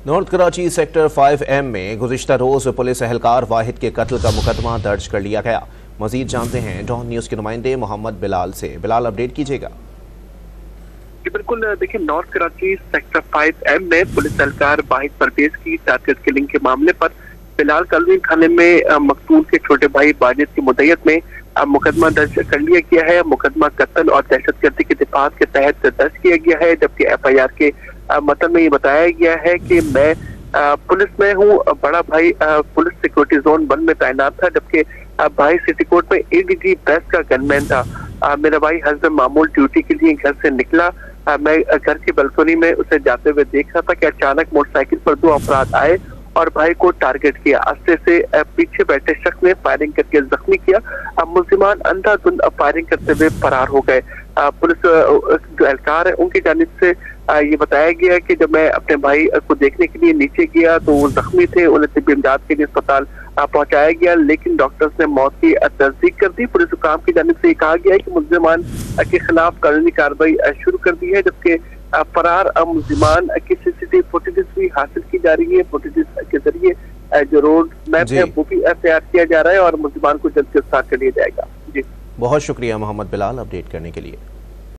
North Karachi sector 5M में गुज़िश्ता रोज police एहलकार वाहिद के कत्ल का मुकदमा दर्ज कर लिया गया। मजीद जानते हैं डॉन न्यूज़ के नुमाइंदे मोहम्मद बिलाल से। बिलाल, अपडेट कीजिएगा। बिल्कुल, देखिए, नॉर्थ कराची सेक्टर 5M में पुलिस एहलकार वाहिद परवेज की टारगेट किलिंग के मामले पर बिलाल कॉलोनी थाने में मकतूल के छोटे भाई बाजिद की मुद्दत में मुकदमा दर्ज कर लिया गया है। मुकदमा कत्ल और दहशतगर्दी के दिफात के तहत दर्ज किया गया है, जबकि FIR के मतन में ये बताया गया है कि मैं पुलिस में हूँ, बड़ा भाई पुलिस सिक्योरिटी जोन 1 में तैनात था, जबकि भाई सिटी कोर्ट में ADG बेस्ट का गनमैन था। मेरा भाई हस्बैंड मामूल ड्यूटी के लिए घर से निकला। मैं घर की बालकनी में उसे जाते हुए देख रहा था कि अचानक मोटरसाइकिल पर 2 अफराद आए और भाई को टारगेट किया। अस्से से पीछे बैठे शख्स ने फायरिंग करके जख्मी किया। मुलजिमान अंधाधुंध फायरिंग करते हुए फरार हो गए। पुलिस जो एहलकार है उनकी जानिब से ये बताया गया कि जब मैं अपने भाई को देखने के लिए नीचे गया तो वो जख्मी थे, उन्हें तिब्बी इमदाद के लिए अस्पताल पहुंचाया गया, लेकिन डॉक्टर्स ने मौत की तस्दीक कर दी। पुलिस हुकाम की जानिब से ये कहा गया है कि मुलजिमान के खिलाफ कानूनी कार्रवाई शुरू कर दी है, जबकि फरार मुलजिमान की CCTV फुटेजेस भी हासिल की जा रही है। फुटेजेस के जरिए जो रोड मैप है वो भी FIR किया जा रहा है और मुलजिमान को जल्द गिरफ्तार कर लिया जाएगा। जी, बहुत शुक्रिया मोहम्मद बिलाल अपडेट करने के लिए।